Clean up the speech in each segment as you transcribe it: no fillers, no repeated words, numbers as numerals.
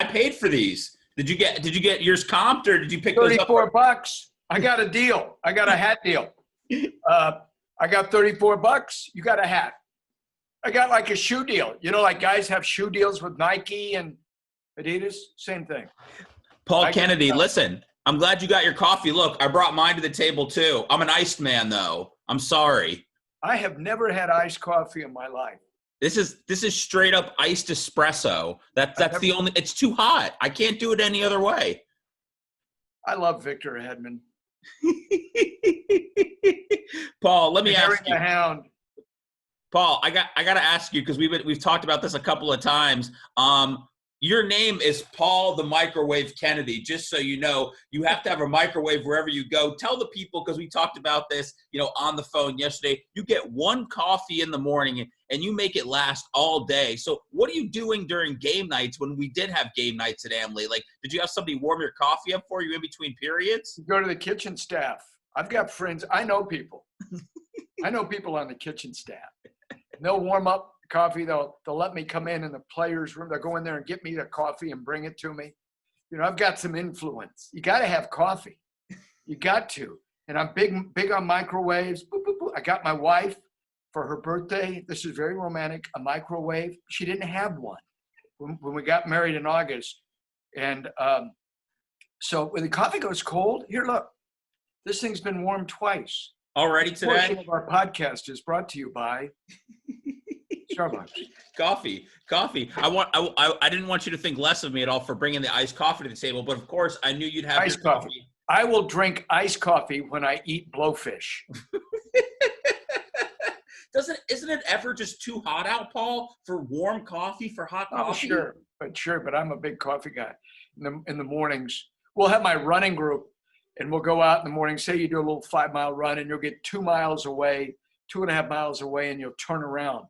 I paid for these. Did you get yours comped or did you pick those up? $34. I got a deal. I got a hat deal. I got $34. You got a hat. I got like a shoe deal. You know, like guys have shoe deals with Nike and Adidas. Same thing. Paul Kennedy, listen, I'm glad you got your coffee. Look, I brought mine to the table too. I'm an iced man though. I'm sorry. I have never had iced coffee in my life. This is straight up iced espresso. That's the only. It's too hot. I can't do it any other way. I love Victor Hedman. Paul, let me ask you. The Hound. Paul, I got to ask you because we've talked about this a couple of times. Your name is Paul the Microwave Kennedy. Just so you know, you have to have a microwave wherever you go. Tell the people, because we talked about this, on the phone yesterday. You get one coffee in the morning and you make it last all day. So what are you doing during game nights when we did have game nights at Amalie? Like, did you have somebody warm your coffee up for you in between periods? Go to the kitchen staff. I've got friends. I know people. I know people on the kitchen staff. And they'll warm up coffee. They'll let me come in the players' room. They'll go in there and get me the coffee and bring it to me. I've got some influence. You got to have coffee. You got to. And I'm big on microwaves. Boop, boop, boop. I got my wife for her birthday. This is very romantic. A microwave. She didn't have one when we got married in August. And so when the coffee goes cold, here, look. This thing's been warmed twice. Already today? This portion of our podcast is brought to you by Starbucks. Coffee. I didn't want you to think less of me at all for bringing the iced coffee to the table, but of course I knew you'd have iced coffee. I will drink iced coffee when I eat blowfish. Isn't it ever just too hot out, Paul, for warm coffee, for hot coffee? Sure, but I'm a big coffee guy. In the mornings, we'll have my running group, and we'll go out in the morning. Say you do a little 5-mile run, and you'll get 2 miles away, 2.5 miles away, and you'll turn around.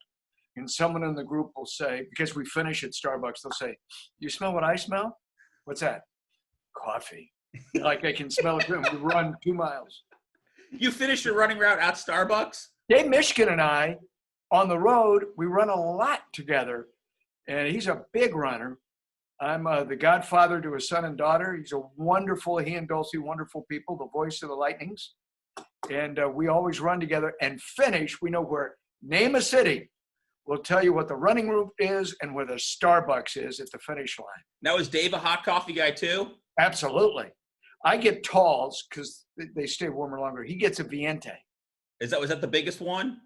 And someone in the group will say, because we finish at Starbucks, they'll say, "You smell what I smell?" "What's that?" "Coffee." Like I can smell it. We run 2 miles. You finish your running route at Starbucks? Dave Mishkin and I, on the road, we run a lot together. And he's a big runner. I'm the godfather to his son and daughter. He and Dulcie, wonderful people, the voice of the Lightnings. And we always run together and finish. We know where, name a city. We'll tell you what the running route is and where the Starbucks is at the finish line. Now, is Dave a hot coffee guy too? Absolutely. I get talls because they stay warmer longer. He gets a Viente. Was that the biggest one?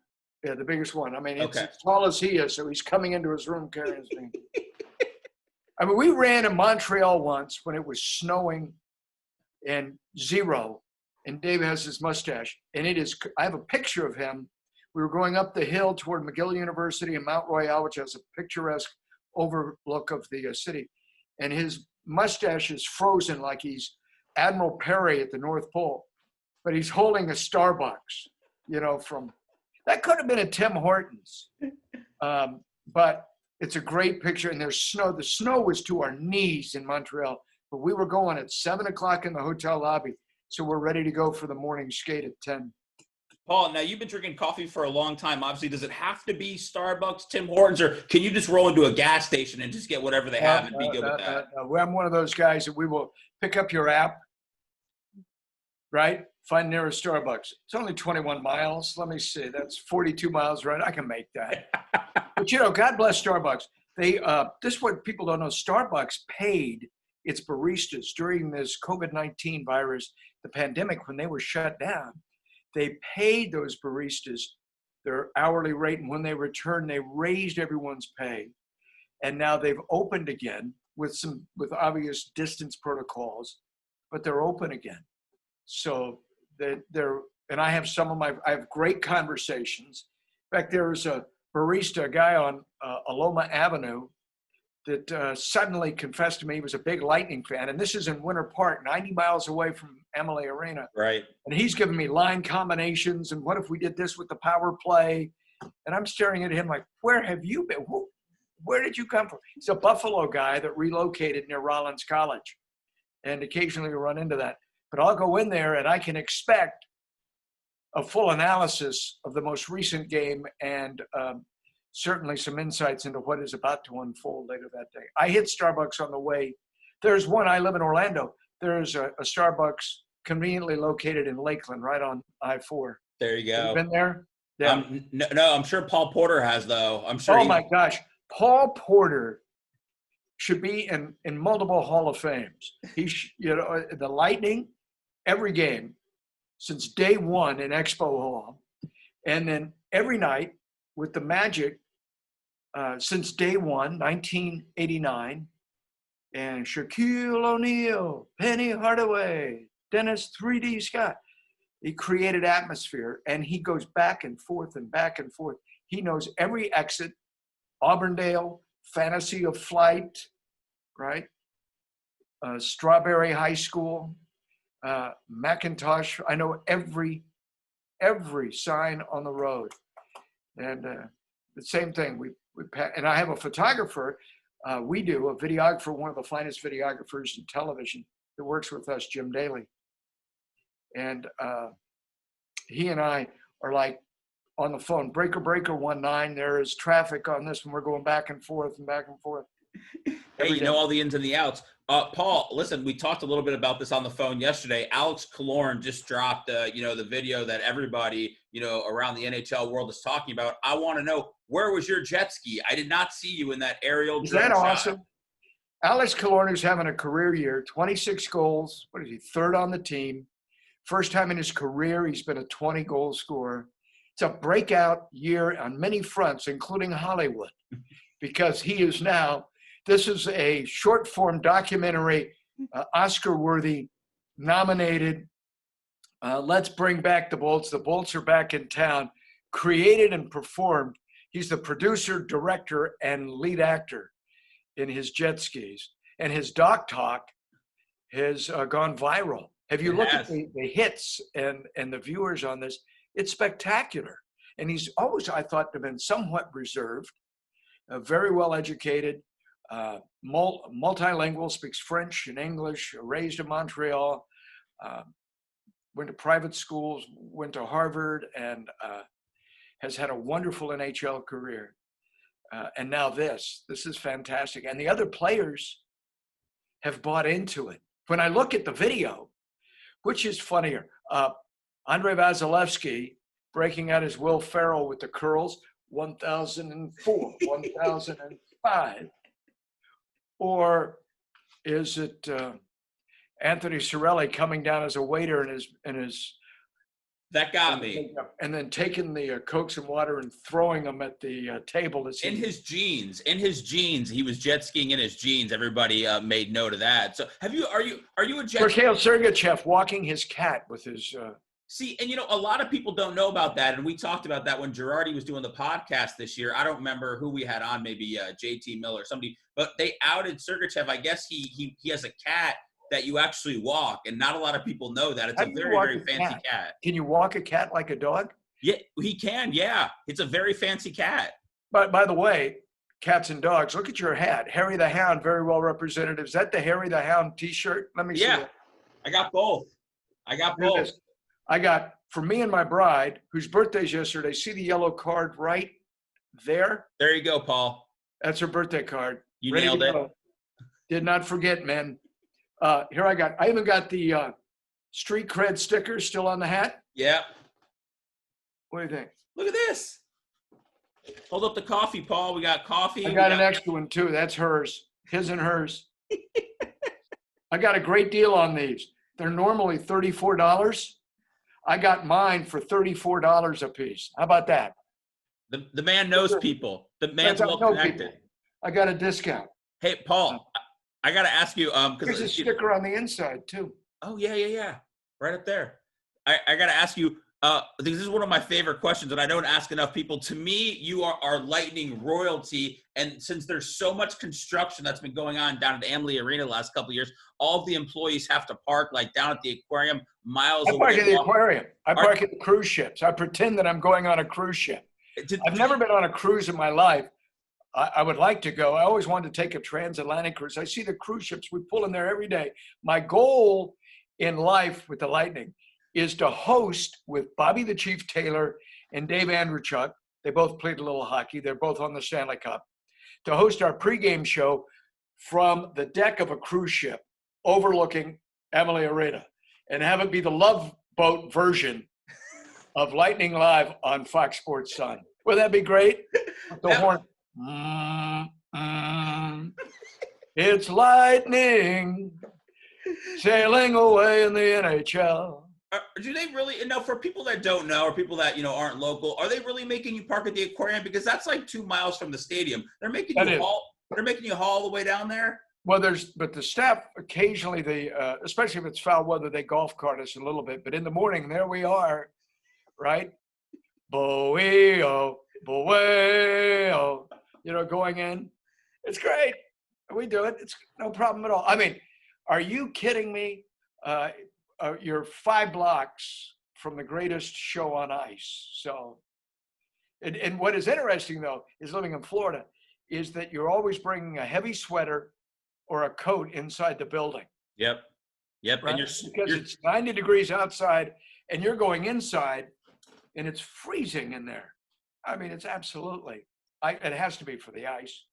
Yeah, the biggest one. I mean, it's as tall as he is, so he's coming into his room carrying his Viente. I mean, we ran in Montreal once when it was snowing and 0, and Dave has his mustache, and I have a picture of him. We were going up the hill toward McGill University and Mount Royal, which has a picturesque overlook of the city, and his mustache is frozen like he's Admiral Perry at the North Pole, but he's holding a Starbucks, that could have been a Tim Hortons, but it's a great picture, and there's snow. The snow was to our knees in Montreal, but we were going at 7 o'clock in the hotel lobby, so we're ready to go for the morning skate at 10. Paul, now you've been drinking coffee for a long time. Obviously, does it have to be Starbucks, Tim Hortons, or can you just roll into a gas station and just get whatever they have and be good with that? I'm one of those guys that we will pick up your app, right? Find nearest Starbucks. It's only 21 miles. Let me see. That's 42 miles, right? I can make that. But, God bless Starbucks. This is what people don't know. Starbucks paid its baristas during this COVID-19 virus, the pandemic, when they were shut down. They paid those baristas their hourly rate, and when they returned, they raised everyone's pay. And now they've opened again with obvious distance protocols, but they're open again. So and I have I have great conversations. In fact, there was a barista, a guy on Aloma Avenue that suddenly confessed to me he was a big Lightning fan. And this is in Winter Park, 90 miles away from Amalie Arena. Right. And he's giving me line combinations. And what if we did this with the power play? And I'm staring at him like, where have you been? Where did you come from? He's a Buffalo guy that relocated near Rollins College. And occasionally we run into that. But I'll go in there and I can expect a full analysis of the most recent game and certainly some insights into what is about to unfold later that day. I hit Starbucks on the way. There's one, I live in Orlando. There's a Starbucks conveniently located in Lakeland, right on I-4. There you Have go. you been there? Yeah. No, I'm sure Paul Porter has, though. I'm sure. Oh my gosh. Paul Porter should be in multiple Hall of Fames. The Lightning, every game since day one in Expo Hall. And then every night with the Magic since day one, 1989. And Shaquille O'Neal, Penny Hardaway, Dennis 3D Scott. He created atmosphere, and he goes back and forth and back and forth. He knows every exit, Auburndale, Fantasy of Flight, right? Strawberry High School, Macintosh. I know every sign on the road. And the same thing, and I have a photographer. We do a videographer, one of the finest videographers in television that works with us, Jim Daly. And he and I are like on the phone, breaker 19, there is traffic on this, and we're going back and forth and back and forth. Hey, you know all the ins and the outs. Paul, listen, we talked a little bit about this on the phone yesterday. Alex Killorn just dropped, the video that everybody, around the NHL world is talking about. I want to know, where was your jet ski? I did not see you in that aerial. Is that awesome? Alex Killorn is having a career year, 26 goals. What is he, third on the team? First time in his career he's been a 20-goal scorer. It's a breakout year on many fronts, including Hollywood, because he is now, this is a short-form documentary, Oscar-worthy, nominated. Let's Bring Back the Bolts. The Bolts are back in town. Created and performed. He's the producer, director, and lead actor in his jet skis. And his doc talk has gone viral. Have you looked at the hits and the viewers on this? It's spectacular. And he's always, I thought, been somewhat reserved, very well educated, multilingual, speaks French and English, raised in Montreal, went to private schools, went to Harvard, and has had a wonderful NHL career. And now this is fantastic. And the other players have bought into it. When I look at the video, which is funnier, Andrei Vasilevsky breaking out his Will Ferrell with the curls, 1004, 1005, or is it Anthony Cirelli coming down as a waiter in his that got me, and then taking the Cokes and water and throwing them at the table in his jeans. He was jet skiing in his jeans. Everybody made note of that. So are you a jet? Mikhail Sergachev walking his cat with his. See, and a lot of people don't know about that, and we talked about that when Girardi was doing the podcast this year. I don't remember who we had on, maybe JT Miller or somebody, but they outed Sergachev. I guess he has a cat that you actually walk, and not a lot of people know that. It's a very, very fancy cat. Can you walk a cat like a dog? Yeah, he can, yeah. It's a very fancy cat. But by the way, cats and dogs, look at your hat. Harry the Hound, very well represented. Is that the Harry the Hound t-shirt? Let me see it. I got both. I got, for me and my bride, whose birthday's yesterday, see the yellow card right there? There you go, Paul. That's her birthday card. You nailed it. Did not forget, man. Here I even got the street cred sticker still on the hat. Yeah. What do you think? Look at this. Hold up the coffee, Paul. We got coffee. I got an extra one too. That's hers. His and hers. I got a great deal on these. They're normally $34. I got mine for $34 a piece. How about that? The man knows people. The man's well connected. I got a discount. Hey, Paul, I got to ask you. There's a sticker on the inside too. Oh, yeah. Right up there. I got to ask you, this is one of my favorite questions that I don't ask enough people. To me, you are our Lightning royalty. And since there's so much construction that's been going on down at the Amalie Arena the last couple of years, all of the employees have to park like down at the aquarium miles away. I park at the aquarium. I park at the cruise ships. I pretend that I'm going on a cruise ship. I've never been on a cruise in my life. I would like to go. I always wanted to take a transatlantic cruise. I see the cruise ships. We pull in there every day. My goal in life with the Lightning is to host with Bobby the Chief Taylor and Dave Andreychuk They both played a little hockey. They're both on the Stanley Cup. To host our pregame show from the deck of a cruise ship overlooking Amalie Arena and have it be the Love Boat version of Lightning Live on Fox Sports Sun. Would that be great? The horn. It's lightning sailing away in the NHL. Do they really, for people that don't know or people that, aren't local, are they really making you park at the aquarium? Because that's like 2 miles from the stadium. They're making you haul all the way down there? Well, but the staff occasionally, especially if it's foul weather, they golf cart us a little bit. But in the morning, there we are, right? Boe-o, boe-o, going in. It's great. We do it. It's no problem at all. I mean, are you kidding me? You're 5 blocks from the greatest show on ice. So, and what is interesting, though, is living in Florida, is that you're always bringing a heavy sweater or a coat inside the building. Yep. Right? Because it's 90 degrees outside, and you're going inside, and it's freezing in there. I mean, it's absolutely. It has to be for the ice,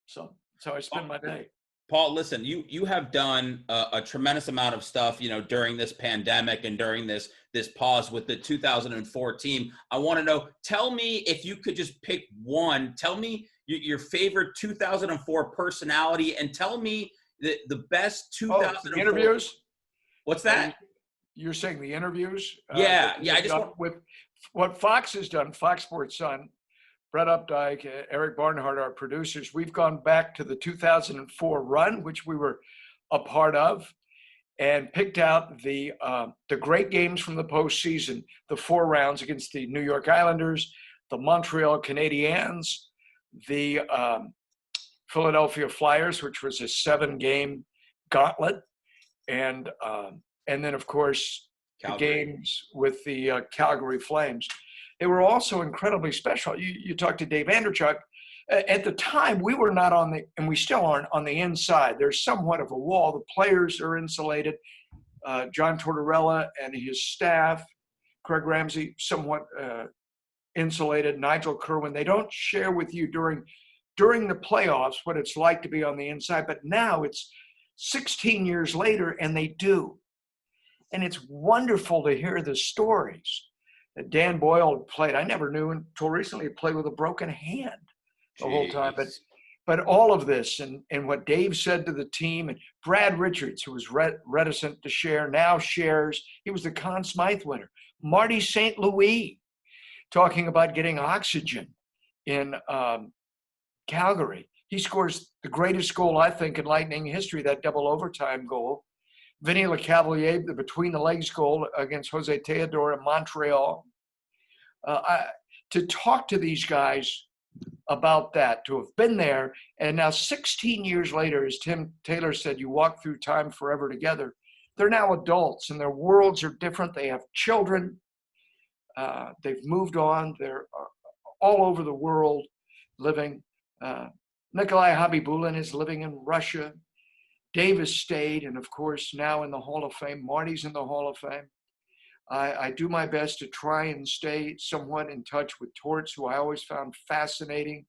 So I spend my day. Paul, listen, you have done a tremendous amount of stuff, during this pandemic and during this pause with the 2004 team. I want to know, tell me if you could just pick one, tell me your favorite 2004 personality and tell me the best 2004. The interviews? What's that? You're saying the interviews? Yeah. With what Fox has done, Fox Sports Sun, Brett Updike, Eric Barnhart, our producers, we've gone back to the 2004 run, which we were a part of, and picked out the great games from the postseason, the 4 rounds against the New York Islanders, the Montreal Canadiens, the Philadelphia Flyers, which was a 7-game gauntlet, and then, of course, Calgary. The games with the Calgary Flames. They were also incredibly special. You talked to Dave Andrechuk. At the time, we were not and we still aren't on the inside. There's somewhat of a wall. The players are insulated. John Tortorella and his staff, Craig Ramsey, somewhat insulated. Nigel Kerwin, they don't share with you during the playoffs what it's like to be on the inside. But now it's 16 years later, and they do. And it's wonderful to hear the stories. Dan Boyle played. I never knew until recently he played with a broken hand the whole time. But all of this and what Dave said to the team, and Brad Richards, who was reticent to share, now shares. He was the Conn Smythe winner. Marty St. Louis talking about getting oxygen in Calgary. He scores the greatest goal, I think, in Lightning history, that double overtime goal. Vinny Lecavalier, the between-the-legs goal against Jose Teodoro in Montreal. To talk to these guys about that, to have been there, and now 16 years later, as Tim Taylor said, you walk through time forever together. They're now adults, and their worlds are different. They have children. They've moved on. They're all over the world living. Nikolai Habibulin is living in Russia. Davis stayed, and of course, now in the Hall of Fame. Marty's in the Hall of Fame. I do my best to try and stay somewhat in touch with Torts, who I always found fascinating.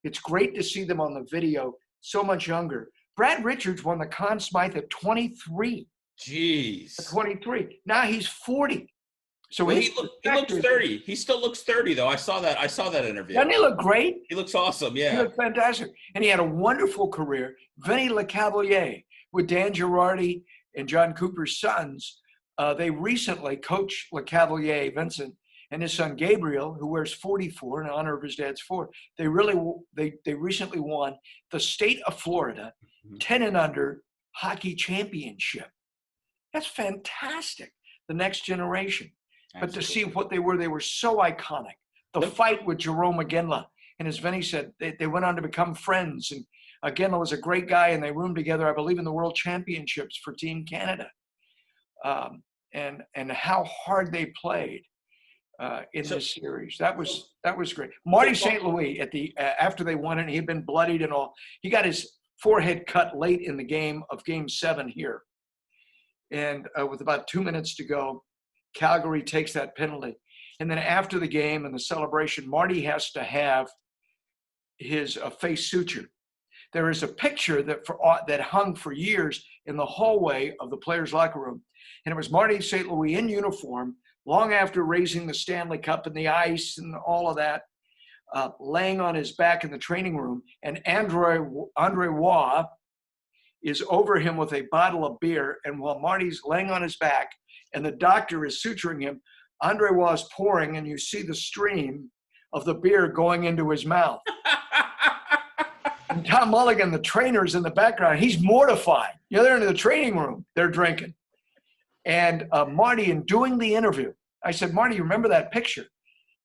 It's great to see them on the video, so much younger. Brad Richards won the Conn Smythe at 23. Jeez. At 23. Now he's 40. So well, he looks 30. He still looks 30, though. I saw that interview. Doesn't he look great? He looks awesome, yeah. He looked fantastic. And he had a wonderful career. Vinny Lecavalier with Dan Girardi and John Cooper's sons. They recently, Coach Lecavalier, Vincent, and his son Gabriel, who wears 44 in honor of his dad's 4, they recently won the state of Florida 10 and under hockey championship. That's fantastic. The next generation. Absolutely. But to see what they were so iconic. The fight with Jerome Iginla. And as Vinny said, they went on to become friends. And Iginla was a great guy, and they roomed together, I believe, in the World Championships for Team Canada. And how hard they played in this series. That was great. Marty St. Louis after they won it, and he'd been bloodied and all. He got his forehead cut late in the game of Game 7 here. And with about 2 minutes to go, Calgary takes that penalty. And then after the game and the celebration, Marty has to have his face suture. There is a picture that hung for years in the hallway of the players' locker room. And it was Marty St. Louis in uniform, long after raising the Stanley Cup and the ice and all of that, laying on his back in the training room. And Andre Waugh is over him with a bottle of beer. And while Marty's laying on his back and the doctor is suturing him, Andre Waugh is pouring, and you see the stream of the beer going into his mouth. And Tom Mulligan, the trainer's in the background. He's mortified. They're in the training room. They're drinking. And Marty, in doing the interview, I said, Marty, you remember that picture?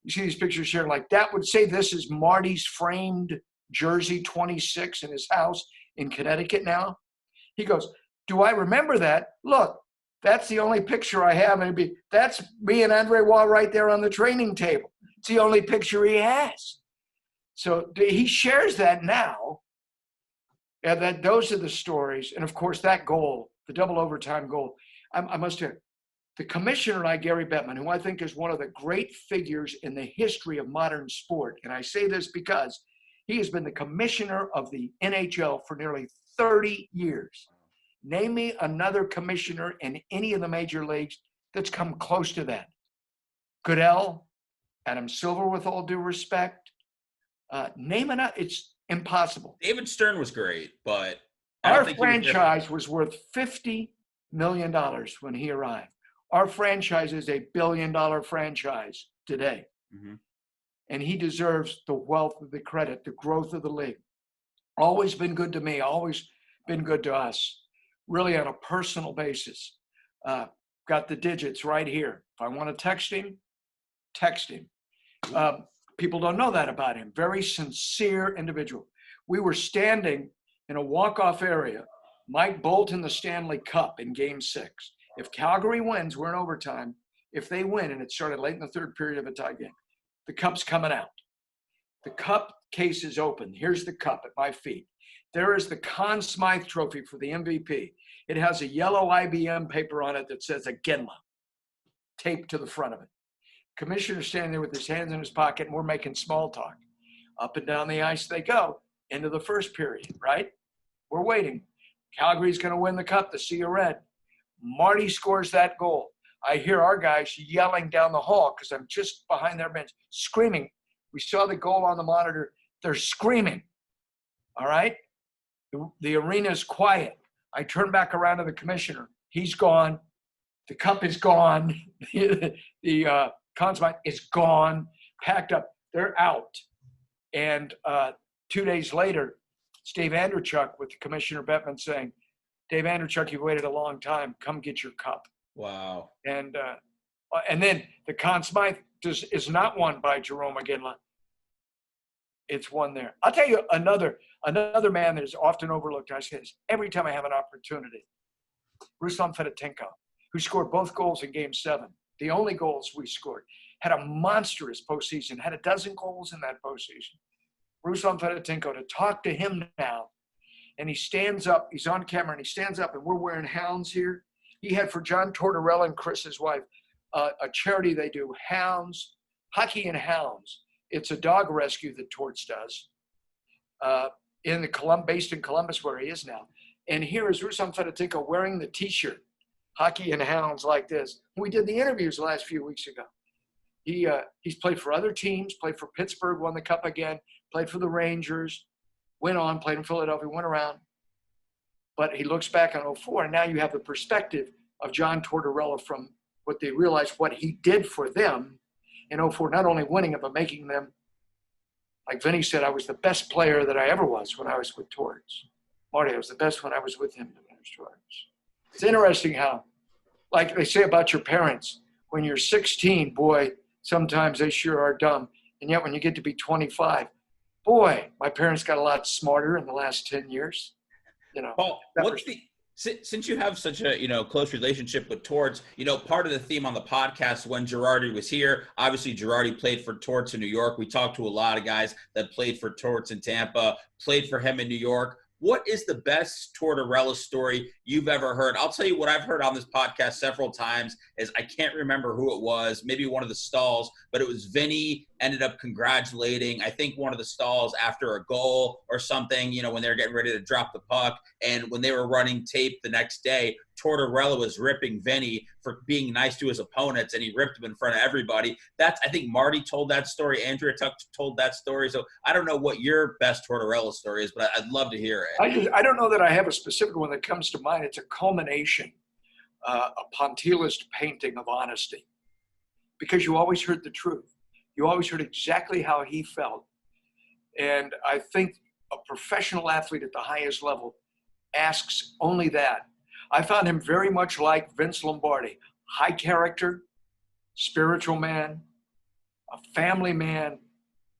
You see these pictures here, like that would say this is Marty's framed jersey 26 in his house in Connecticut now. He goes, do I remember that? Look, that's the only picture I have. And that's me and Andre Waugh right there on the training table. It's the only picture he has. So he shares that now. And those are the stories. And of course, that goal, the double overtime goal, I must tell you, the commissioner and I, Gary Bettman, who I think is one of the great figures in the history of modern sport. And I say this because he has been the commissioner of the NHL for nearly 30 years. Name me another commissioner in any of the major leagues that's come close to that. Goodell, Adam Silver, with all due respect. Name another. It's impossible. David Stern was great, but our franchise was worth $50 million when he arrived. Our franchise is a $1 billion franchise today. Mm-hmm. And he deserves the wealth of the credit, the growth of the league. Always been good to me, always been good to us, really on a personal basis. Got the digits right here. If I want to text him, text him. People don't know that about him. Very sincere individual. We were standing in a walk-off area, Mike Bolt in the Stanley Cup in Game 6. If Calgary wins, we're in overtime. If they win, and it started late in the third period of a tie game, the cup's coming out. The cup case is open. Here's the cup at my feet. There is the Conn Smythe Trophy for the MVP. It has a yellow IBM paper on it that says Aginla taped to the front of it. Commissioner's standing there with his hands in his pocket, and we're making small talk. Up and down the ice they go into the first period, right? We're waiting. Calgary's going to win the cup, the Sea of Red. Marty scores that goal. I hear our guys yelling down the hall because I'm just behind their bench, screaming. We saw the goal on the monitor. They're screaming. All right? The arena is quiet. I turn back around to the commissioner. He's gone. The cup is gone. The Conn Smythe is gone, packed up. They're out. And 2 days later, it's Dave Andreychuk with Commissioner Bettman saying, Dave Andreychuk, you've waited a long time. Come get your cup. Wow. And then the Conn Smythe is not won by Jerome Aginla. It's won there. I'll tell you another man that is often overlooked. I say this every time I have an opportunity. Ruslan Fedotenko, who scored both goals in Game 7, the only goals we scored, had a monstrous postseason, had a dozen goals in that postseason. Ruslan Fedotenko, to talk to him now, and he stands up, he's on camera, and he stands up, and we're wearing hounds here. He had for John Tortorella and Chris, his wife, a charity they do, Hounds, Hockey and Hounds. It's a dog rescue that Torts does, based in Columbus, where he is now. And here is Ruslan Fedotenko wearing the T-shirt, Hockey and Hounds, like this. We did the interviews the last few weeks ago. He's played for other teams, played for Pittsburgh, won the cup again, played for the Rangers, went on, played in Philadelphia, went around. But he looks back on 2004, and now you have the perspective of John Tortorella from what they realized what he did for them in 2004, not only winning it, but making them, like Vinny said, I was the best player that I ever was when I was with Torts. Marty, I was the best when I was with him. It's interesting how, like they say about your parents, when you're 16, boy, sometimes they sure are dumb. And yet when you get to be 25, boy, my parents got a lot smarter in the last 10 years. Paul, since you have such a close relationship with Torts, part of the theme on the podcast when Girardi was here, obviously Girardi played for Torts in New York. We talked to a lot of guys that played for Torts in Tampa, played for him in New York. what is the best Tortorella story you've ever heard? I'll tell you what I've heard on this podcast several times is I can't remember who it was, maybe one of the stalls, but it was Vinny ended up congratulating, I think one of the stalls after a goal or something, you know, when they were getting ready to drop the puck. And when they were running tape the next day, Tortorella was ripping Vinny for being nice to his opponents, and he ripped him in front of everybody. I think Marty told that story. Andrea Tuck told that story. So I don't know what your best Tortorella story is, but I'd love to hear it. I don't know that I have a specific one that comes to mind. It's a culmination, a pointillist painting of honesty, because you always heard the truth. You always heard exactly how he felt. And I think a professional athlete at the highest level asks only that. I found him very much like Vince Lombardi, high character, spiritual man, a family man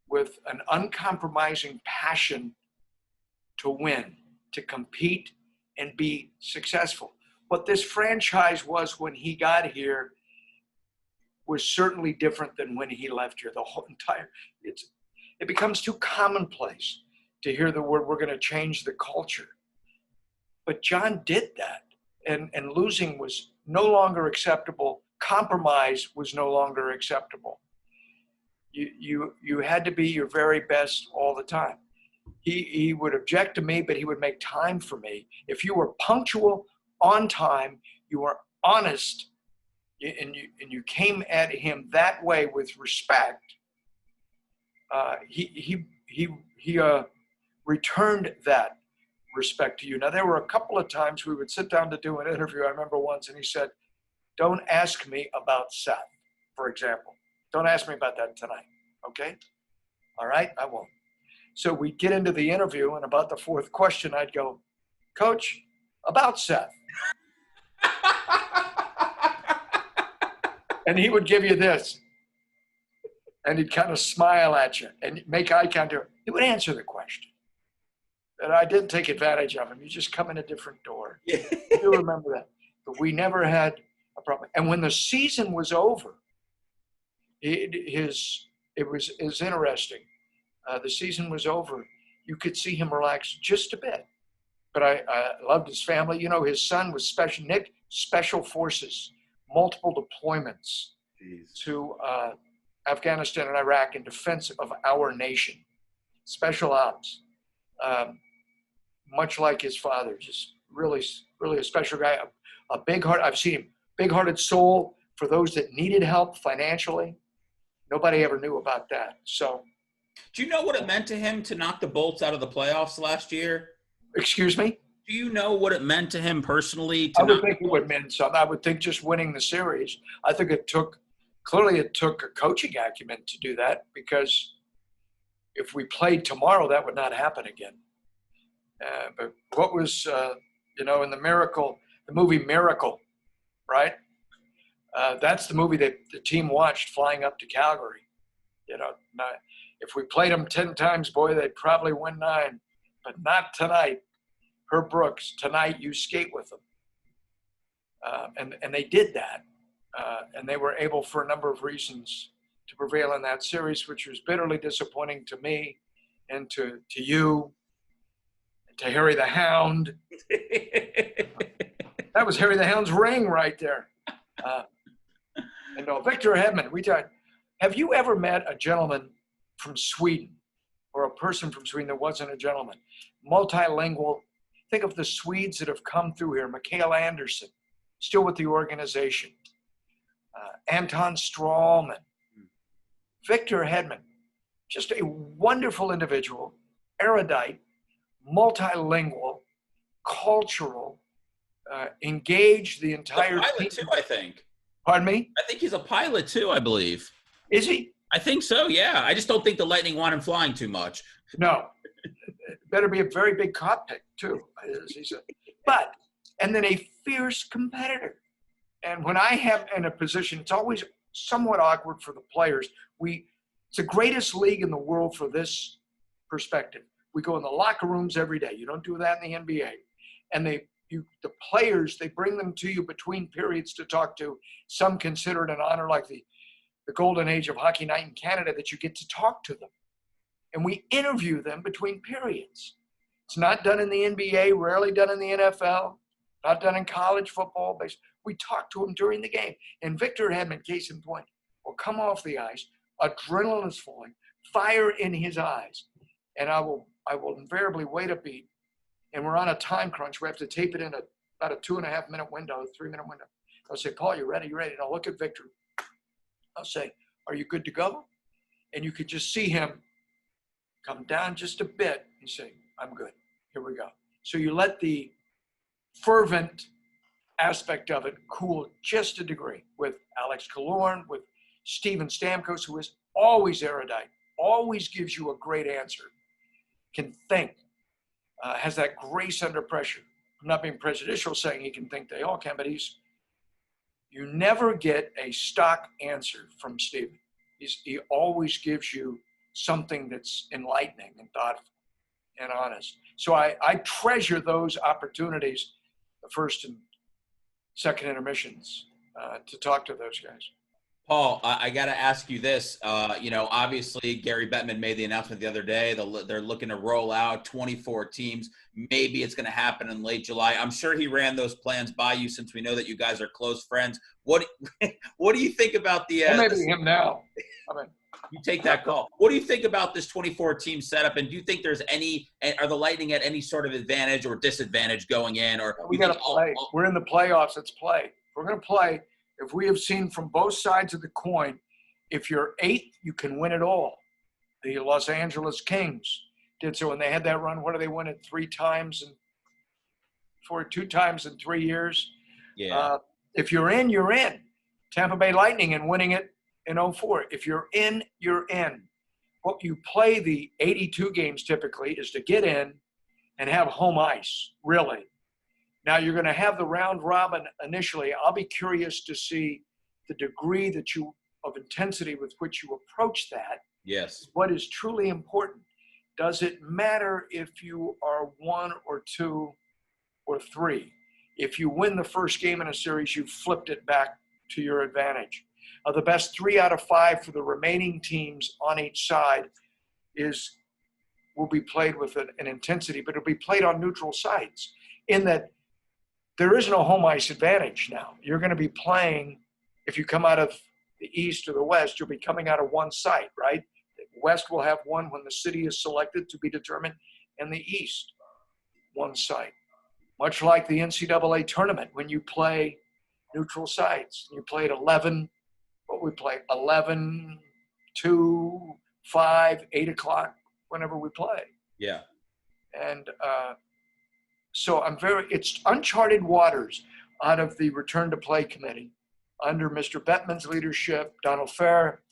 with an uncompromising passion to win, to compete and be successful. What this franchise was when he got here was certainly different than when he left here. The whole entire, it becomes too commonplace to hear the word, we're going to change the culture. But John did that, and losing was no longer acceptable. Compromise was no longer acceptable. You had to be your very best all the time. He would object to me, but he would make time for me. If you were punctual, on time, you were honest, and you came at him that way with respect, he returned that respect to you. Now, there were a couple of times we would sit down to do an interview. I remember once, and he said, "Don't ask me about Seth, for example. Don't ask me about that tonight, okay? All right, I won't." So we'd get into the interview, and about the fourth question, I'd go, "Coach, about Seth." And he would give you this. And he'd kind of smile at you and make eye contact. He would answer the question. And I didn't take advantage of him. You just come in a different door. Yeah. You remember that. But we never had a problem. And when the season was over, it was interesting. The season was over. You could see him relax just a bit. But I loved his family. You know, his son was special. Nick, special forces, multiple deployments to Afghanistan and Iraq in defense of our nation. Special ops. Much like his father, just really, really a special guy. A big heart. I've seen him. Big-hearted soul for those that needed help financially. Nobody ever knew about that. So, do you know what it meant to him to knock the Bolts out of the playoffs last year? Excuse me? Do you know what it meant to him personally? I would think it would mean something. I would think just winning the series. I think it took a coaching acumen to do that, because if we played tomorrow, that would not happen again. But what was, in the movie Miracle, right? That's the movie that the team watched flying up to Calgary. If we played them 10 times, boy, they'd probably win 9, but not tonight. Herb Brooks, tonight you skate with them. And they did that. And they were able, for a number of reasons, to prevail in that series, which was bitterly disappointing to me and to you, and to Harry the Hound. That was Harry the Hound's ring right there. Victor Hedman, have you ever met a gentleman from Sweden, or a person from Sweden that wasn't a gentleman? Multilingual. Think of the Swedes that have come through here. Mikael Anderson, still with the organization. Anton Strawman. Victor Hedman, just a wonderful individual, erudite, multilingual, cultural, engaged the entire pilot team. Too, I think. Pardon me? I think he's a pilot too, I believe. Is he? I think so, yeah. I just don't think the Lightning want him flying too much. No. Better be a very big cockpit too, as he said. And then a fierce competitor. And when I have in a position, it's always somewhat awkward for the players. It's the greatest league in the world for this perspective. We go in the locker rooms every day. You don't do that in the NBA. And the players, they bring them to you between periods to talk to. Some consider it an honor, like the golden age of Hockey Night in Canada, that you get to talk to them. And we interview them between periods. It's not done in the NBA, rarely done in the NFL, not done in college football. We talk to him during the game. And Victor Hedman, case in point, will come off the ice, adrenaline is flowing, fire in his eyes. And I will invariably wait a beat. And we're on a time crunch. We have to tape it in about a 2.5 minute window, a 3 minute window. I'll say, Paul, you ready? You ready? And I'll look at Victor. I'll say, are you good to go? And you could just see him come down just a bit and say, I'm good. Here we go. So you let the fervent aspect of it cool just a degree with Alex Killorn, with Steven Stamkos, who is always erudite, always gives you a great answer, can think, has that grace under pressure. I'm not being prejudicial saying he can think, they all can, but you never get a stock answer from Steven. He always gives you something that's enlightening and thoughtful and honest. So I treasure those opportunities, the first and second intermissions, to talk to those guys. Paul, I got to ask you this. Obviously, Gary Bettman made the announcement the other day. They're looking to roll out 24 teams. Maybe it's going to happen in late July. I'm sure he ran those plans by you since we know that you guys are close friends. What do you think about the maybe him now. I mean, you take that call. What do you think about this 24-team setup? And do you think there's are the Lightning at any sort of advantage or disadvantage going in? Or we got to play. We're in the playoffs. Let's play. We're going to play. If we have seen from both sides of the coin, if you're 8th, you can win it all. The Los Angeles Kings did so, and they had that run. What do they win it 2 times in 3 years? Yeah. If you're in, you're in. Tampa Bay Lightning and winning it in 2004. If you're in, you're in. What you play the 82 games typically is to get in and have home ice, really. Now you're going to have the round robin initially. I'll be curious to see the degree of intensity with which you approach that. Yes. What is truly important. Does it matter if you are 1 or 2 or 3? If you win the first game in a series, you've flipped it back to your advantage. The best 3 out of 5 for the remaining teams on each side will be played with an intensity, but it'll be played on neutral sites in that there is no home ice advantage now. You're going to be playing, if you come out of the East or the West, you'll be coming out of one site, right? The West will have one when the city is selected to be determined, and the East, one site. Much like the NCAA tournament, when you play neutral sites. You played 11, 2, 5, 8 o'clock, whenever we play. Yeah. And so it's uncharted waters out of the Return to Play Committee under Mr. Bettman's leadership, Donald Fair,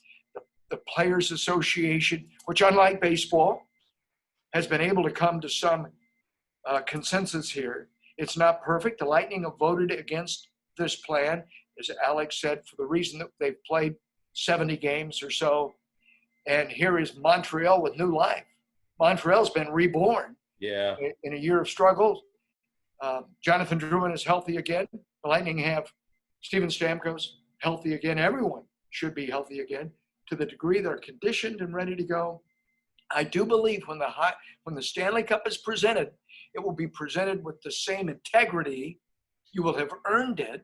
the Players Association, which unlike baseball, has been able to come to some consensus here. It's not perfect. The Lightning have voted against this plan, as Alex said, for the reason that they've played 70 games or so. And here is Montreal with new life. Montreal's been reborn. Yeah. In a year of struggle. Jonathan Drouin is healthy again. The Lightning have Steven Stamkos healthy again. Everyone should be healthy again. To the degree they're conditioned and ready to go, I do believe when the Stanley Cup is presented, it will be presented with the same integrity. You will have earned it,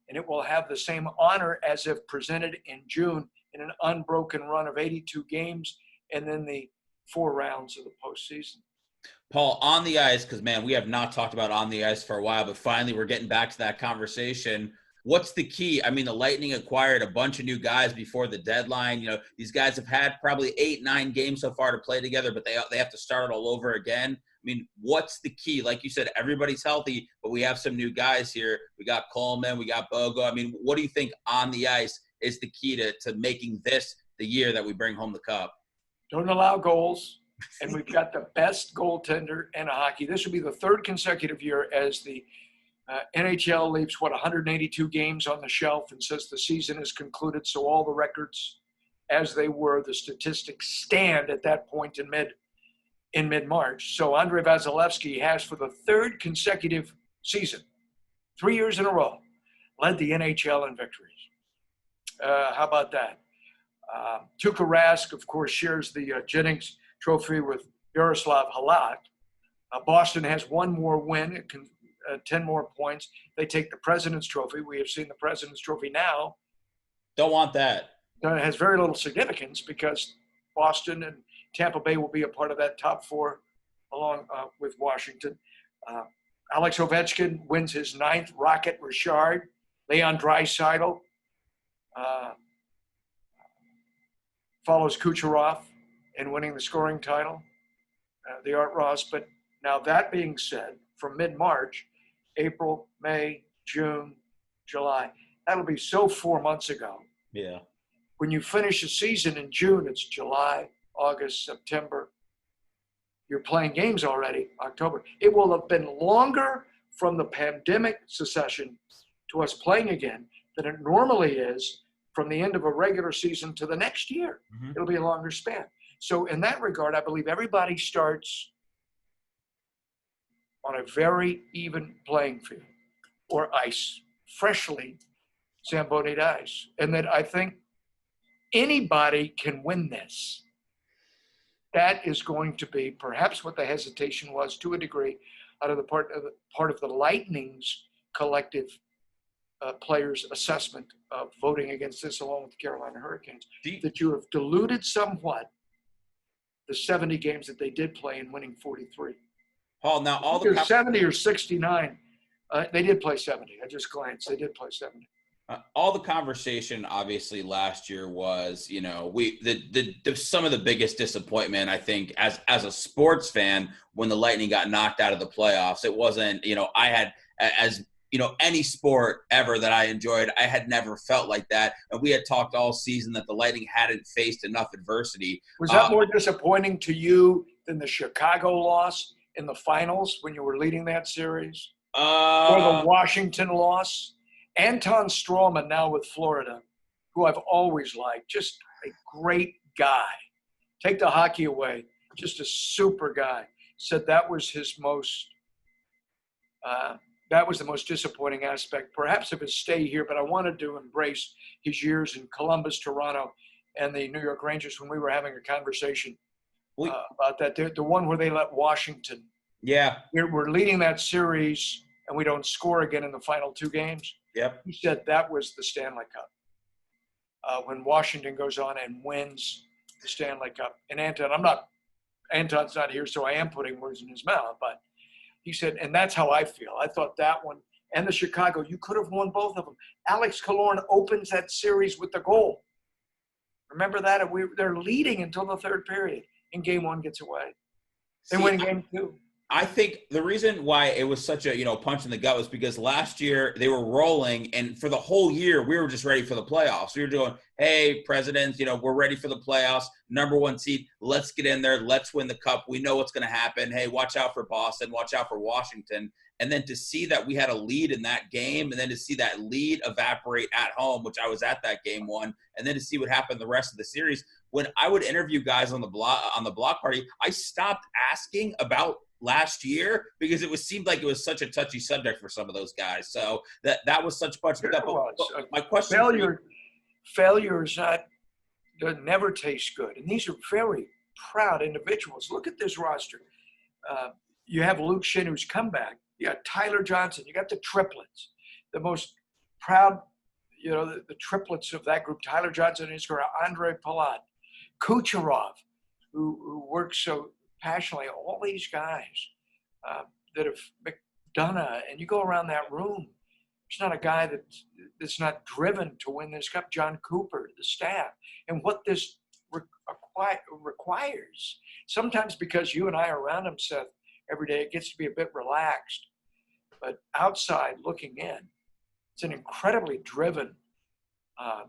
and it will have the same honor as if presented in June in an unbroken run of 82 games and then the 4 rounds of the postseason. Paul, on the ice, because, man, we have not talked about on the ice for a while, but finally we're getting back to that conversation. What's the key? I mean, the Lightning acquired a bunch of new guys before the deadline. You know, these guys have had probably 8, 9 games so far to play together, but they have to start it all over again. I mean, what's the key? Like you said, everybody's healthy, but we have some new guys here. We got Coleman, we got Bogo. I mean, what do you think on the ice is the key to making this the year that we bring home the cup? Don't allow goals. And we've got the best goaltender in hockey. This will be the 3rd consecutive year as the NHL leaves, 182 games on the shelf and says the season is concluded. So all the records as they were, the statistics stand at that point in mid-March. So Andrei Vasilevsky has, for the 3rd consecutive season, 3 years in a row, led the NHL in victories. How about that? Tuukka Rask, of course, shares the Jennings Trophy with Yaroslav Halak, Boston has one more win, 10 more points. They take the President's Trophy. We have seen the President's Trophy now. Don't want that. It has very little significance because Boston and Tampa Bay will be a part of that top four along with Washington. Alex Ovechkin wins his 9th Rocket Richard. Leon Draisaitl follows Kucherov in winning the scoring title, the Art Ross. But now that being said, from mid-March, April, May, June, July, that'll be so 4 months ago. Yeah. When you finish a season in June, it's July, August, September. You're playing games already, October. It will have been longer from the pandemic secession to us playing again than it normally is from the end of a regular season to the next year. Mm-hmm. It'll be a longer span. So in that regard, I believe everybody starts on a very even playing field or ice, freshly Zamboni'd ice. And that I think anybody can win this. That is going to be perhaps what the hesitation was to a degree out of the part of the Lightning's collective players' assessment of voting against this along with the Carolina Hurricanes, that you have diluted somewhat the 70 games that they did play in winning 43. Paul, now all the 70 or 69, they did play 70. I just glanced. They did play 70. All the conversation, obviously, last year was, some of the biggest disappointment, I think, as a sports fan, when the Lightning got knocked out of the playoffs. It wasn't, I had, as any sport ever that I enjoyed, I had never felt like that. And we had talked all season that the Lightning hadn't faced enough adversity. Was that more disappointing to you than the Chicago loss in the finals when you were leading that series? Or the Washington loss? Anton Strawman, now with Florida, who I've always liked, just a great guy. Take the hockey away, just a super guy. Said that was his most, that was the most disappointing aspect, perhaps of his stay here. But I wanted to embrace his years in Columbus, Toronto, and the New York Rangers when we were having a conversation about that. The one where they let Washington. Yeah, we're leading that series, and we don't score again in the final 2 games. Yep. He said that was the Stanley Cup. When Washington goes on and wins the Stanley Cup. And Anton's not here, so I am putting words in his mouth. But he said, and that's how I feel. I thought that one and the Chicago, you could have won both of them. Alex Killorn opens that series with the goal. Remember that? And they're leading until the 3rd period. And game 1 gets away. They win game 2. I think the reason why it was such a, punch in the gut was because last year they were rolling, and for the whole year we were just ready for the playoffs. We were doing, hey, Presidents, we're ready for the playoffs, number 1 seed. Let's get in there. Let's win the cup. We know what's going to happen. Hey, watch out for Boston. Watch out for Washington. And then to see that we had a lead in that game, and then to see that lead evaporate at home, which I was at that game 1, and then to see what happened the rest of the series. When I would interview guys on the block party, I stopped asking about last year because it seemed like it was such a touchy subject for some of those guys. So that was such much. My question: failure is never tastes good, and these are very proud individuals. Look at this roster. You have Luke Shin, who's come back. You got Tyler Johnson. You got the triplets. The most proud, the triplets of that group: Tyler Johnson, his girl, Andre Palat, Kucherov, who works so passionately. All these guys that have McDonough, and you go around that room, there's not a guy that's not driven to win this cup. John Cooper, the staff, and what this requires. Sometimes because you and I are around him, Seth, every day, it gets to be a bit relaxed. But outside looking in, it's an incredibly driven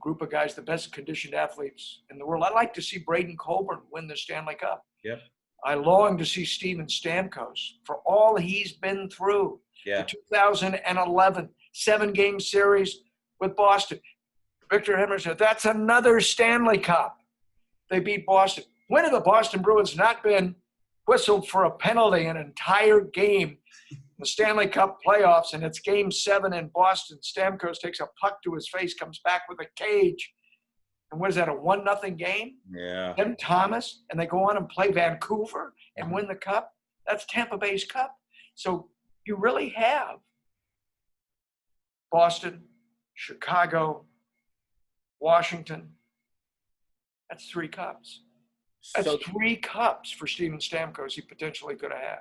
group of guys, the best conditioned athletes in the world. I'd like to see Braden Colburn win the Stanley Cup. Yep. I long to see Steven Stamkos for all he's been through. Yeah. The 2011 7-game series with Boston. Victor Hedman said, that's another Stanley Cup. They beat Boston. When have the Boston Bruins not been whistled for a penalty an entire game in the Stanley Cup playoffs? And it's game 7 in Boston. Stamkos takes a puck to his face, comes back with a cage. And what is that, a 1-0 game? Yeah. Tim Thomas, and they go on and play Vancouver and win the cup. That's Tampa Bay's cup. So you really have Boston, Chicago, Washington. That's 3 cups. That's So 3 cups for Steven Stamkos he potentially could have had.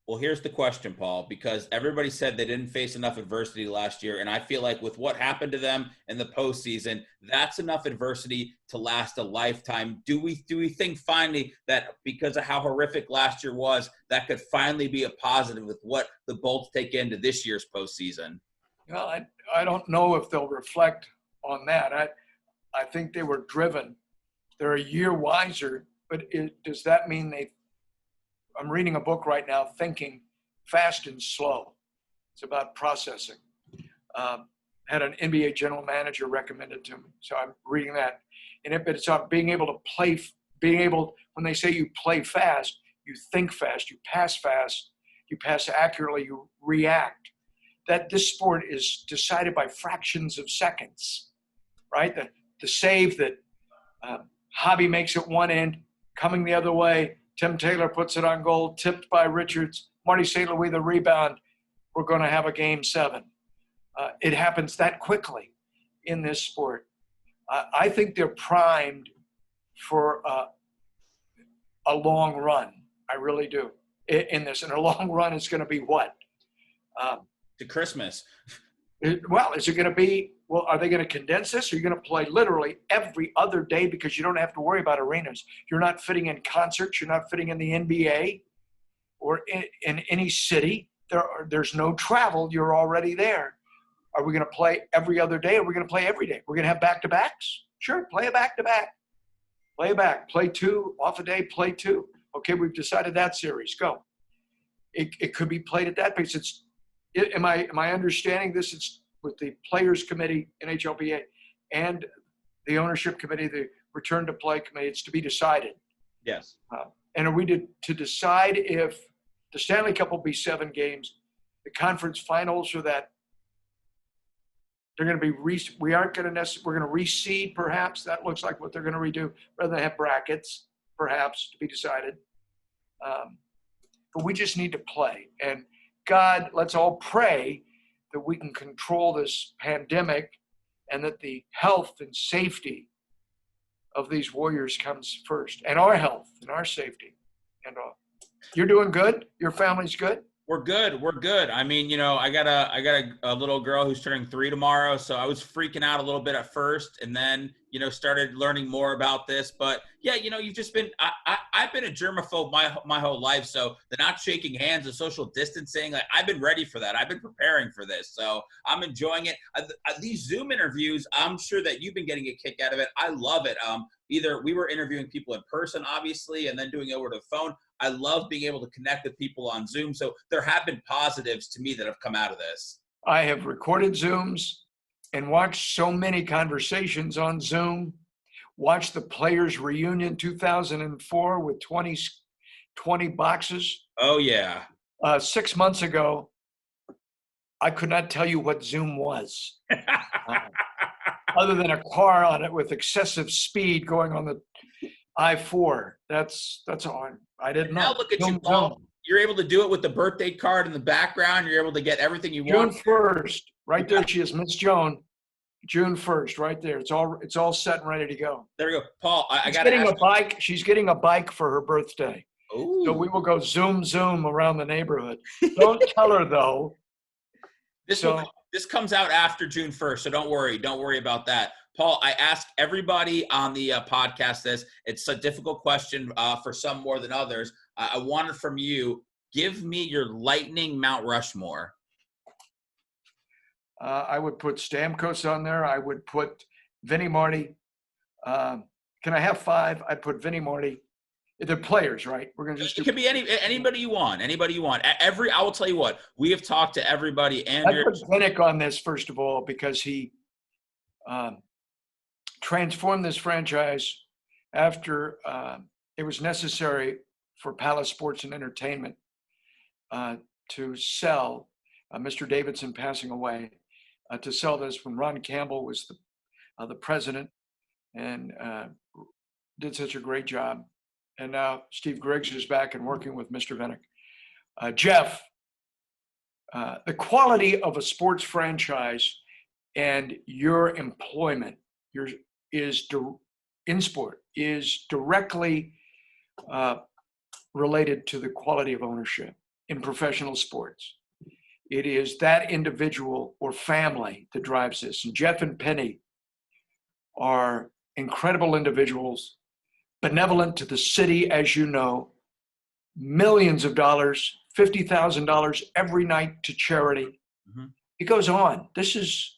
well, here's the question, Paul, because everybody said they didn't face enough adversity last year. And I feel like with what happened to them in the postseason, that's enough adversity to last a lifetime. Do we think finally that because of how horrific last year was, that could finally be a positive with what the Bolts take into this year's postseason? Well, I don't know if they'll reflect on that. I think they were driven. They're a year wiser, but does that mean I'm reading a book right now, Thinking Fast and Slow. It's about processing. Had an NBA general manager recommend it to me, so I'm reading that. And it's about being able to play, when they say you play fast, you think fast, you pass accurately, you react. That this sport is decided by fractions of seconds, right? The save that Hobby makes at one end, coming the other way, Tim Taylor puts it on goal, tipped by Richards, Marty St. Louis the rebound. We're going to have a game 7. It happens that quickly in this sport. I think they're primed for a long run. I really do in this. And a long run is going to be what? To Christmas. Is it going to be, are they going to condense this? Or are you going to play literally every other day because you don't have to worry about arenas? You're not fitting in concerts. You're not fitting in the NBA or in any city. There's no travel. You're already there. Are we going to play every other day? Or are we going to play every day? We're going to have back-to-backs? Sure, play a back-to-back. Play a back. Play 2, off a day, play 2. Okay, we've decided that series. Go. It could be played at that pace. Am I understanding this? It's with the Players Committee, NHLPA, and the Ownership Committee, the Return to Play Committee. It's to be decided. Yes. And are we to decide if the Stanley Cup will be 7 games, the conference finals, or that they're going to be we're going to reseed perhaps. That looks like what they're going to redo rather than have brackets, perhaps, to be decided. But we just need to play. And God, let's all pray that we can control this pandemic and that the health and safety of these Warriors comes first, and our health and our safety. And you're doing good? Your family's good? We're good. I mean, I got a little girl who's turning 3 tomorrow, so I was freaking out a little bit at first, and then started learning more about this. But yeah, you've just been I've been a germaphobe my whole life, so the not shaking hands, the social distancing, like I've been ready for that. I've been preparing for this, so I'm enjoying it. These Zoom interviews, I'm sure that you've been getting a kick out of it. I love it. Either we were interviewing people in person, obviously, and then doing it over the phone. I love being able to connect with people on Zoom. So there have been positives to me that have come out of this. I have recorded Zooms and watched so many conversations on Zoom. Watched the Players Reunion 2004 with 20 boxes. Oh, yeah. 6 months ago, I could not tell you what Zoom was. Other than a car on it with excessive speed going on the I-4. That's all. I didn't know. Now look at you, Paul. You're able to do it with the birthday card in the background. You're able to get everything you want. June 1st, right there she is, Miss Joan. June 1st, right there. It's all set and ready to go. There we go. Paul, I got to ask a bike. She's getting a bike for her birthday. Ooh. So we will go zoom around the neighborhood. Don't tell her, though. This comes out after June 1st, so don't worry about that. Paul, I ask everybody on the podcast this. It's a difficult question for some more than others. I wanted from you, give me your lightning Mount Rushmore. I would put Stamkos on there. I would put Vinny Marty. Can I have 5? I'd put Vinny Marty. They're players, right? We're gonna It could be anybody you want. I will tell you what. We have talked to everybody. I put Vinnick on this first of all because he transformed this franchise after it was necessary for Palace Sports and Entertainment to sell Mr. Davidson passing away, to sell this when Ron Campbell was the president and did such a great job. And now Steve Griggs is back and working with Mr. Vinnick. Jeff, the quality of a sports franchise and your employment in sport is directly related to the quality of ownership in professional sports. It is that individual or family that drives this. And Jeff and Penny are incredible individuals, benevolent to the city, as you know, millions of dollars, $50,000 every night to charity. Mm-hmm. It goes on. This is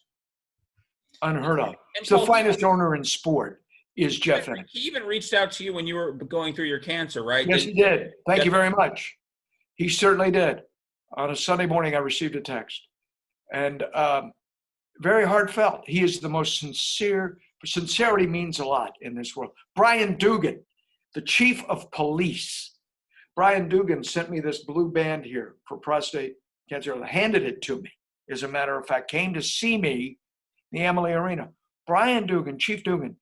unheard of. It's the finest owner in sport is Jeff. He even reached out to you when you were going through your cancer, right? Yes, he did. Thank you very much. He certainly did. On a Sunday morning, I received a text, and very heartfelt. He is the most sincere. Sincerity means a lot in this world. Brian Dugan, the chief of police. Brian Dugan sent me this blue band here for prostate cancer. Handed it to me, as a matter of fact. Came to see me in the Amalie Arena. Brian Dugan, Chief Dugan,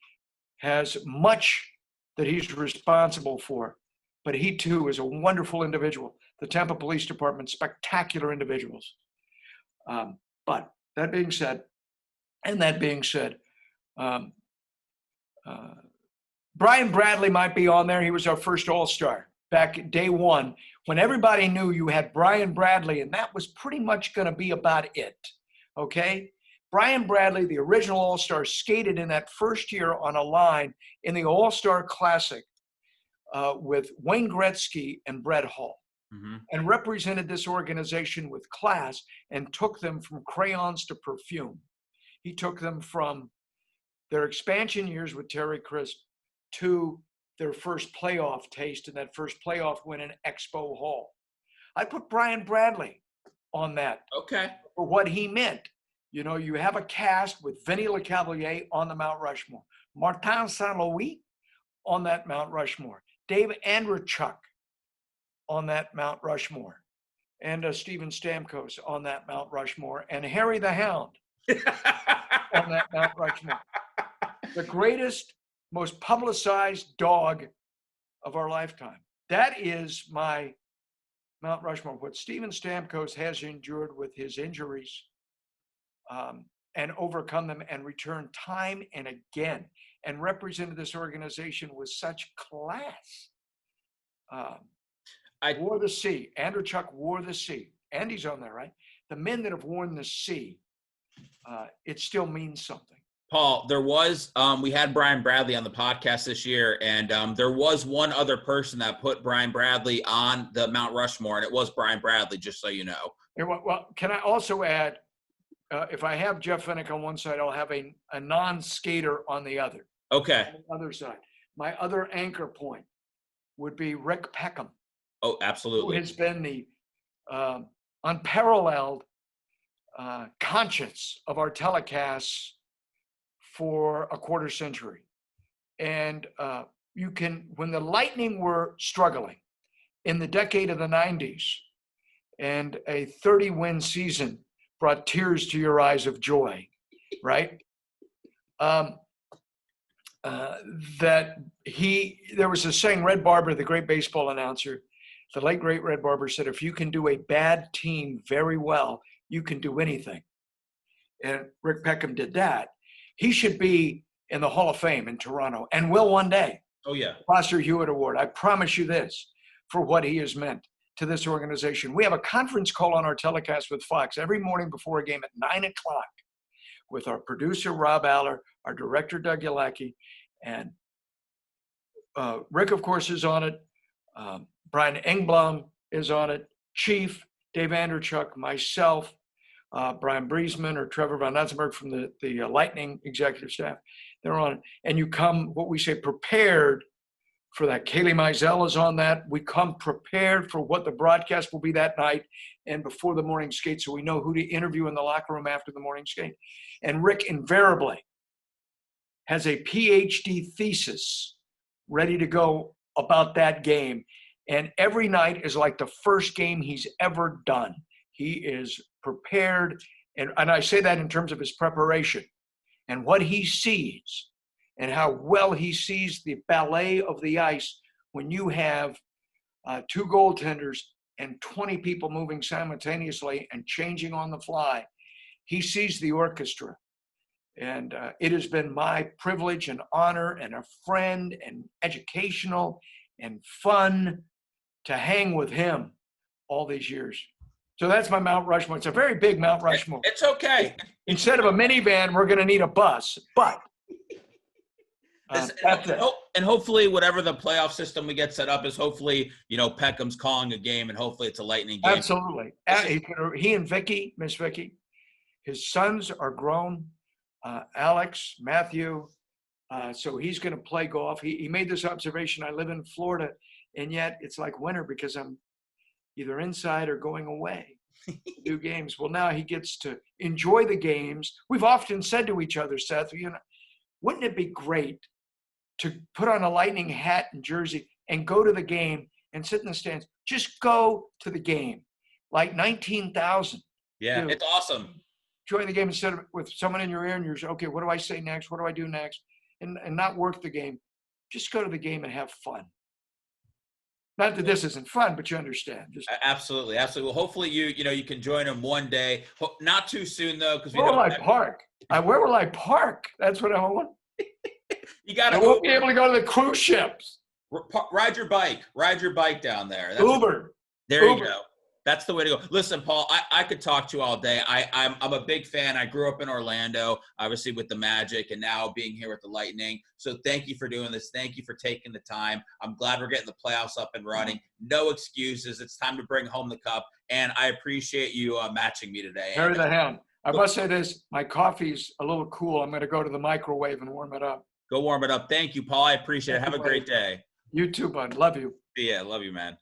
has much that he's responsible for, but he too is a wonderful individual. The Tampa Police Department, spectacular individuals. But that being said, Brian Bradley might be on there. He was our first All-Star back day one, when everybody knew you had Brian Bradley, and that was pretty much going to be about it, okay? Brian Bradley, the original All-Star, skated in that first year on a line in the All-Star Classic with Wayne Gretzky and Brett Hull, and represented this organization with class and took them from crayons to perfume. He took them from their expansion years with Terry Crisp to their first playoff taste and that first playoff win in Expo Hall. I put Brian Bradley on that for what he meant. You know, you have a cast with Vinny LeCavalier on the Mount Rushmore, Martin St. Louis on that Mount Rushmore, Dave Andreychuk on that Mount Rushmore, and Steven Stamkos on that Mount Rushmore, and Harry the Hound on that Mount Rushmore. The greatest, most publicized dog of our lifetime. That is my Mount Rushmore. What Steven Stamkos has endured with his injuries and overcome them and return time and again and represented this organization with such class. Wore the C. Andreychuk wore the C. Andy's on there, right? The men that have worn the C, it still means something. Paul, there was, we had Brian Bradley on the podcast this year, and there was one other person that put Brian Bradley on the Mount Rushmore, and it was Brian Bradley, just so you know. Well, can I also add, if I have Jeff Fennick on one side, I'll have a non-skater on the other. Okay. On the other side. My other anchor point would be Rick Peckham. Oh, absolutely. Who has been the unparalleled conscience of our telecasts for a quarter century. And you can, when the Lightning were struggling in the decade of the 90s, and a 30-win season brought tears to your eyes of joy, right? There was a saying, Red Barber, the great baseball announcer, the late great Red Barber said, if you can do a bad team very well, you can do anything. And Rick Peckham did that. He should be in the Hall of Fame in Toronto and will one day. Oh, yeah. Foster Hewitt Award. I promise you this, for what he has meant to this organization. We have a conference call on our telecast with Fox every morning before a game at 9 o'clock with our producer, Rob Aller, our director, Doug Yalacki, and Rick, of course, is on it. Brian Engblom is on it. Chief, Dave Andreychuk, myself, Brian Briesman or Trevor Van Nutzenberg from the Lightning executive staff. They're on it. And you come, what we say, prepared for that. Kaylee Mizell is on that. We come prepared for what the broadcast will be that night and before the morning skate, so we know who to interview in the locker room after the morning skate. And Rick invariably has a PhD thesis ready to go about that game. And every night is like the first game he's ever done. He is prepared, and I say that in terms of his preparation and what he sees and how well he sees the ballet of the ice when you have two goaltenders and 20 people moving simultaneously and changing on the fly. He sees the orchestra. And it has been my privilege and honor and a friend and educational and fun to hang with him all these years. So that's my Mount Rushmore. It's a very big Mount Rushmore. It's okay. Instead of a minivan, we're going to need a bus. But that's it. And hopefully whatever the playoff system we get set up is, hopefully, Peckham's calling a game, and hopefully it's a Lightning game. Absolutely. He and Vicky, Miss Vicky, his sons are grown. Alex, Matthew, so he's going to play golf. He made this observation. I live in Florida, and yet it's like winter because I'm either inside or going away to do games. Well, now he gets to enjoy the games. We've often said to each other, Seth, wouldn't it be great to put on a Lightning hat and jersey and go to the game and sit in the stands? Just go to the game, like 19,000. Yeah, it's awesome. Join the game instead of with someone in your ear and you're okay, what do I say next? What do I do next? And not work the game. Just go to the game and have fun. Not that this isn't fun, but you understand. Absolutely. Well, hopefully you can join them one day. Not too soon though, because where will I park? Where will I park? That's what I want. I won't be able to go to the cruise ships. Ride your bike down there. Uber. There you go. That's the way to go. Listen, Paul, I could talk to you all day. I'm a big fan. I grew up in Orlando, obviously with the Magic, and now being here with the Lightning. So thank you for doing this. Thank you for taking the time. I'm glad we're getting the playoffs up and running. No excuses. It's time to bring home the cup, and I appreciate you matching me today. Carry the ham. I must say this. My coffee's a little cool. I'm going to go to the microwave and warm it up. Go warm it up. Thank you, Paul. I appreciate it. Have a great day. You too, bud. Love you. Yeah, love you, man.